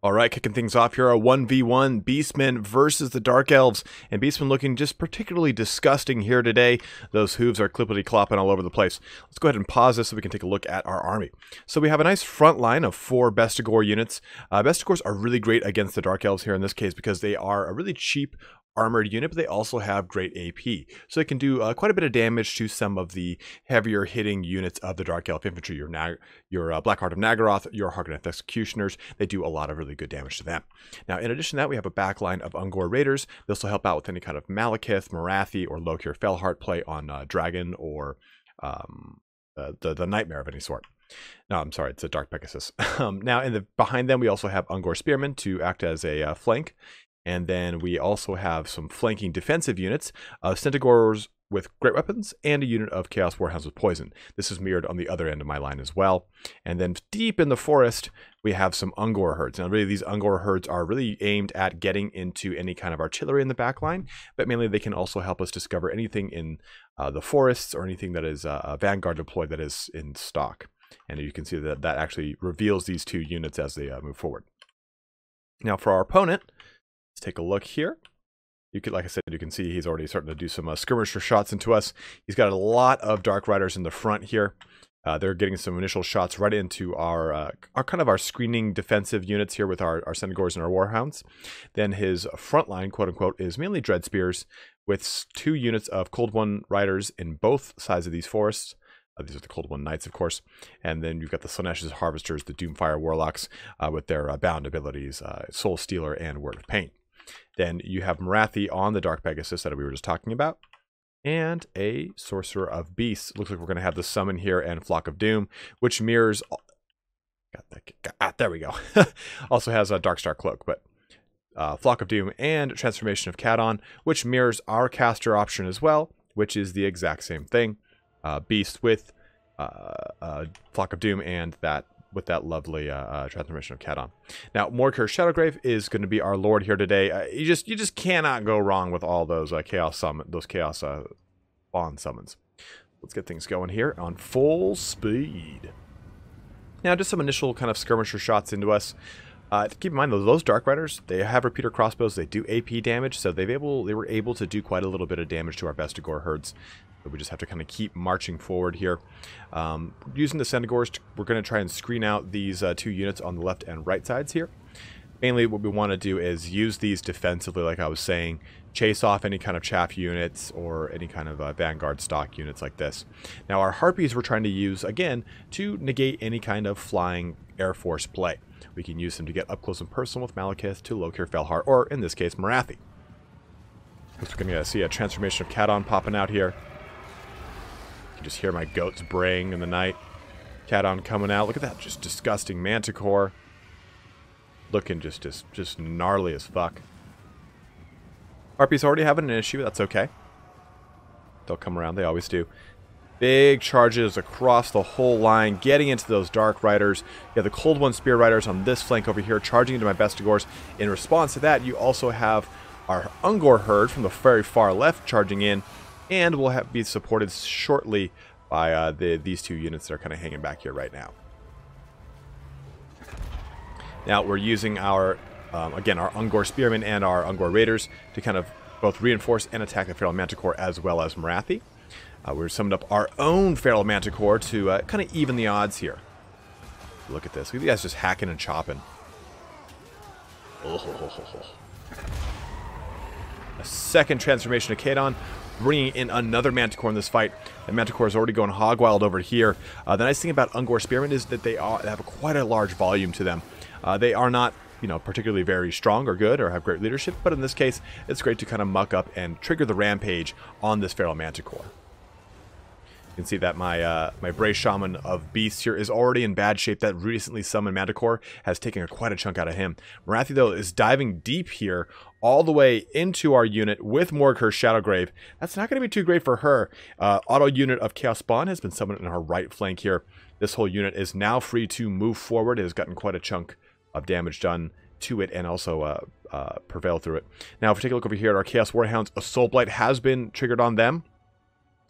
All right, kicking things off here, a 1v1 Beastmen versus the Dark Elves. And Beastmen looking just particularly disgusting here today. Those hooves are clippity-clopping all over the place. Let's go ahead and pause this so we can take a look at our army. So we have a nice front line of 4 Bestigor units. Bestigors are really great against the Dark Elves here in this case because they are a really cheap armored unit, but they also have great AP. So they can do quite a bit of damage to some of the heavier hitting units of the Dark Elf Infantry, your Blackheart of Nagaroth, your Harkonneth Executioners. They do a lot of really good damage to them. Now, in addition to that, we have a backline of Ungor Raiders. This will help out with any kind of Malekith, Morathi, or Lokir Felheart play on Dragon or the Nightmare of any sort. No, I'm sorry, it's a Dark Pegasus. Now, behind them, we also have Ungor Spearmen to act as a flank. And then we also have some flanking defensive units of Centaurs with great weapons and a unit of Chaos Warhounds with poison. This is mirrored on the other end of my line as well. And then deep in the forest, we have some Ungor herds. Now, really, these Ungor herds are really aimed at getting into any kind of artillery in the back line, but mainly they can also help us discover anything in the forests or anything that is a vanguard deployed that is in stock. And you can see that that actually reveals these two units as they move forward. Now, for our opponent, let's take a look here. You could, like I said, you can see he's already starting to do some skirmisher shots into us. He's got a lot of Dark Riders in the front here. They're getting some initial shots right into our kind of our screening defensive units here with our Centaurs and our Warhounds. Then his front line, quote unquote, is mainly Dread Spears with 2 units of Cold One Riders in both sides of these forests. These are the Cold One Knights, of course. And then you've got the Slaanesha's Harvesters, the Doomfire Warlocks with their bound abilities, Soul Stealer and Word of Pain. Then you have Morathi on the Dark Pegasus that we were just talking about. And a Sorcerer of Beasts. Looks like we're going to have the Summon here and Flock of Doom, which mirrors... there we go. Also has a Darkstar Cloak, but Flock of Doom and Transformation of Cadon, which mirrors our caster option as well, which is the exact same thing. Beast with Flock of Doom and that with that lovely Transformation of Cadon. Now, Morkir Shadowgrave is going to be our lord here today. You just cannot go wrong with all those chaos spawn summons. Let's get things going here on full speed. Now, just some initial kind of skirmisher shots into us. Keep in mind, those Dark Riders, they have repeater crossbows. They do AP damage, so they were able to do quite a little bit of damage to our Bestigor herds. So we just have to kind of keep marching forward here. Using the Centaurs, we're going to try and screen out these 2 units on the left and right sides here. Mainly what we want to do is use these defensively, like I was saying, chase off any kind of chaff units or any kind of vanguard stock units like this. Now, our Harpies we're trying to use, again, to negate any kind of flying Air Force play. We can use them to get up close and personal with Malekith to Lokir Felheart, or in this case, Morathi. We're going to see a Transformation of Cadon popping out here. You can just hear my goats braying in the night. Cadon coming out. Look at that, just disgusting Manticore. Looking just gnarly as fuck. Harpies already having an issue, that's okay. They'll come around, they always do. Big charges across the whole line, getting into those Dark Riders. You have the Cold One Spear Riders on this flank over here, charging into my Bestigors. In response to that, you also have our Ungor herd from the very far left charging in, and will be supported shortly by these 2 units that are kind of hanging back here right now. Now, we're using our, again, our Ungor Spearmen and our Ungor Raiders to kind of both reinforce and attack the Feral Manticore as well as Morathi. We're summoned up our own Feral Manticore to kind of even the odds here. Look at this. Look at you guys just hacking and chopping. A second Transformation of Cadon, bringing in another Manticore in this fight. The Manticore is already going hog wild over here. The nice thing about Ungor Spearmen is that they have quite a large volume to them. They are not, particularly very strong or good or have great leadership, but in this case, it's great to kind of muck up and trigger the rampage on this Feral Manticore. You can see that my Bray Shaman of Beasts here is already in bad shape. That recently summoned Manticore has taken quite a chunk out of him. Morathi, though, is diving deep here all the way into our unit with Morkir Shadowgrave. That's not going to be too great for her. Auto unit of Chaos Spawn has been summoned in her right flank here. This whole unit is now free to move forward. It has gotten quite a chunk of damage done to it and also prevail through it. Now, if we take a look over here at our Chaos Warhounds, a Soul Blight has been triggered on them.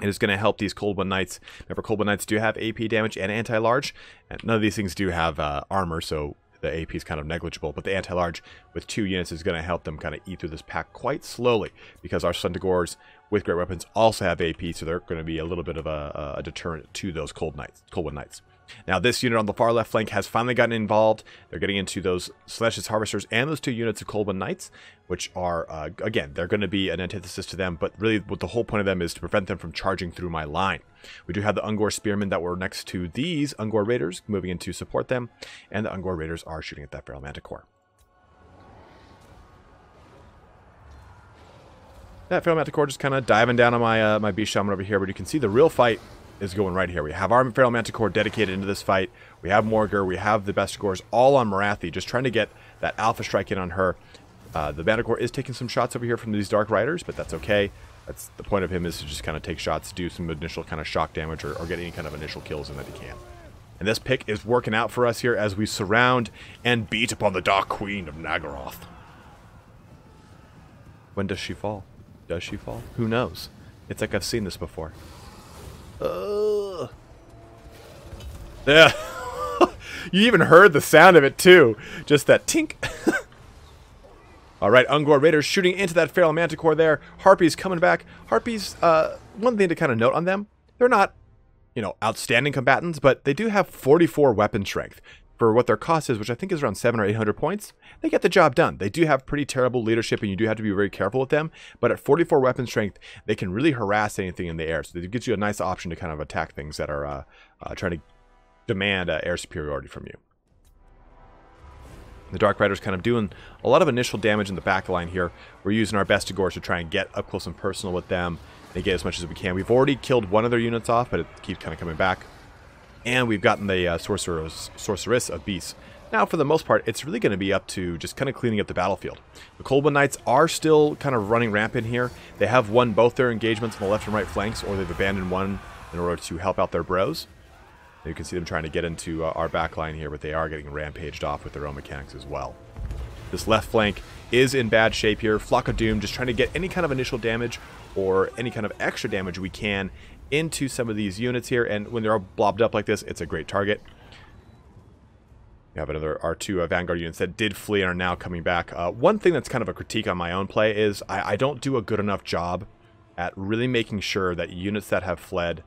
It is going to help these Cold One Knights. Remember, Cold One Knights do have AP damage and anti-large. And none of these things do have armor, so the AP is kind of negligible, but the anti-large with 2 units is going to help them kind of eat through this pack quite slowly, because our Centaurs with great weapons also have AP, so they're going to be a little bit of a deterrent to those Coldwood Knights. Now, this unit on the far left flank has finally gotten involved. They're getting into those Slaanesh Harvesters and those 2 units of Coldwood Knights, which are, again, they're going to be an antithesis to them, but really what the whole point of them is to prevent them from charging through my line. We do have the Ungor Spearmen that were next to these Ungor Raiders, moving in to support them, and the Ungor Raiders are shooting at that Feral Manticore. That Feral Manticore just kind of diving down on my my Beast Shaman over here, but you can see the real fight is going right here. We have our Feral Manticore dedicated into this fight. We have Morgur, we have the Bestigors all on Morathi, just trying to get that alpha strike in on her. The Manticore is taking some shots over here from these Dark Riders, but that's okay. That's the point of him, is to just kind of take shots, do some initial kind of shock damage, or get any kind of initial kills in that he can. And this pick is working out for us here as we surround and beat upon the Dark Queen of Naggaroth. When does she fall? Does she fall? Who knows? It's like I've seen this before. Yeah. You even heard the sound of it too. Just that tink. Alright, Ungor Raiders shooting into that Feral Manticore there. Harpies coming back. Harpies, one thing to kind of note on them, they're not, you know, outstanding combatants, but they do have 44 weapon strength. For what their cost is, which I think is around 700 or 800 points, they get the job done. They do have pretty terrible leadership, and you do have to be very careful with them. But at 44 weapon strength, they can really harass anything in the air. So it gives you a nice option to kind of attack things that are trying to demand air superiority from you. The Dark Riders kind of doing a lot of initial damage in the back line here. We're using our Bestigors to try and get up close and personal with them and get as much as we can. We've already killed one of their units off, but it keeps kind of coming back. And we've gotten the Sorceress of Beasts. Now, for the most part, it's really going to be up to just kind of cleaning up the battlefield. The Coldwood Knights are still kind of running rampant here. They have won both their engagements on the left and right flanks, or they've abandoned one in order to help out their bros. You can see them trying to get into our back line here, but they are getting rampaged off with their own mechanics as well. This left flank is in bad shape here. Flock of Doom just trying to get any kind of initial damage or any kind of extra damage we can into some of these units here, and when they're all blobbed up like this, it's a great target. We have another R2 Vanguard units that did flee and are now coming back. One thing that's kind of a critique on my own play is I don't do a good enough job at really making sure that units that have fled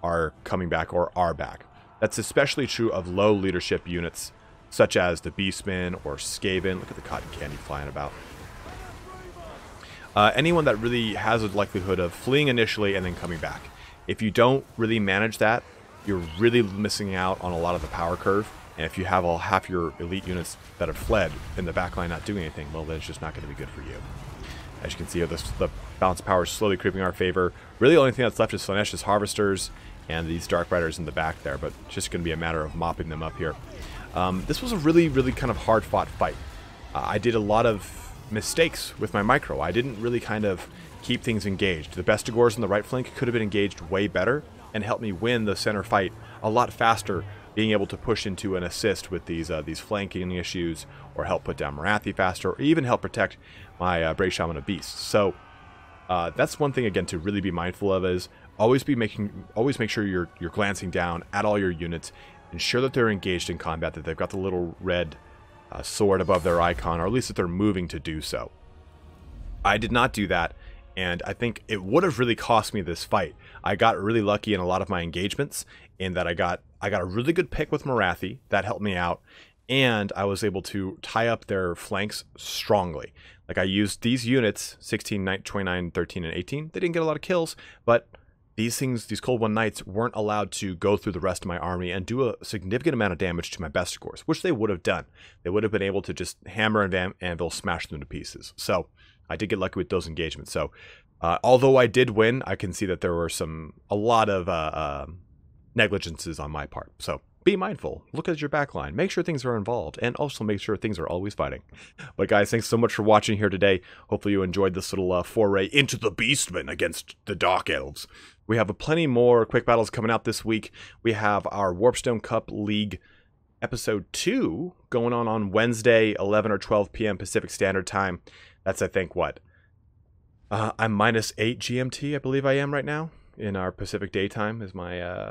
are coming back or are back. That's especially true of low leadership units, such as the Beastmen or Skaven. Look at the cotton candy flying about. Anyone that really has a likelihood of fleeing initially and then coming back. If you don't really manage that, you're really missing out on a lot of the power curve. And if you have all half your elite units that have fled in the backline not doing anything, well, then it's just not going to be good for you. As you can see, the balance power is slowly creeping in our favor. Really, the only thing that's left is Slaanesh Harvesters and these Dark Riders in the back there, but it's just going to be a matter of mopping them up here. This was a really, really kind of hard-fought fight. I did a lot of mistakes with my micro. I didn't really kind of keep things engaged. The Bestigors on the right flank could have been engaged way better and helped me win the center fight a lot faster, being able to push into an assist with these flanking issues, or help put down Morathi faster, or even help protect my Brave Shaman of Beasts. So that's one thing again to really be mindful of, is always make sure you're glancing down at all your units, ensure that they're engaged in combat, that they've got the little red sword above their icon, or at least that they're moving to do so. I did not do that, and I think it would have really cost me this fight. I got really lucky in a lot of my engagements in that I got a really good pick with Morathi that helped me out, and I was able to tie up their flanks strongly. Like, I used these units, 16, 29, 13, and 18. They didn't get a lot of kills, but these Coldwood Knights weren't allowed to go through the rest of my army and do a significant amount of damage to my Bestigors, which they would have done. They would have been able to just hammer and anvil, smash them to pieces. So I did get lucky with those engagements. So although I did win, I can see that there were a lot of negligences on my part. So be mindful. Look at your backline. Make sure things are involved, and also make sure things are always fighting. But guys, thanks so much for watching here today. Hopefully you enjoyed this little foray into the Beastmen against the Dark Elves. We have plenty more quick battles coming out this week. We have our Warpstone Cup League Episode 2 going on Wednesday, 11 or 12 p.m. Pacific Standard Time. That's, I think, what? I'm -8 GMT, I believe I am right now. In our Pacific Daytime is my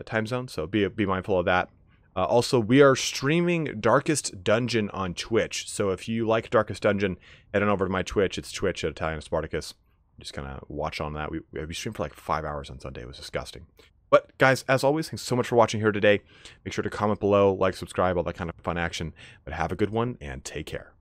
time zone, so be mindful of that. Also, we are streaming Darkest Dungeon on Twitch. So if you like Darkest Dungeon, head on over to my Twitch. It's Twitch at ItalianSpartacus. Just kind of watch on that. We streamed for like 5 hours on Sunday. It was disgusting. But guys, as always, thanks so much for watching here today. Make sure to comment below, like, subscribe, all that kind of fun action. But have a good one and take care.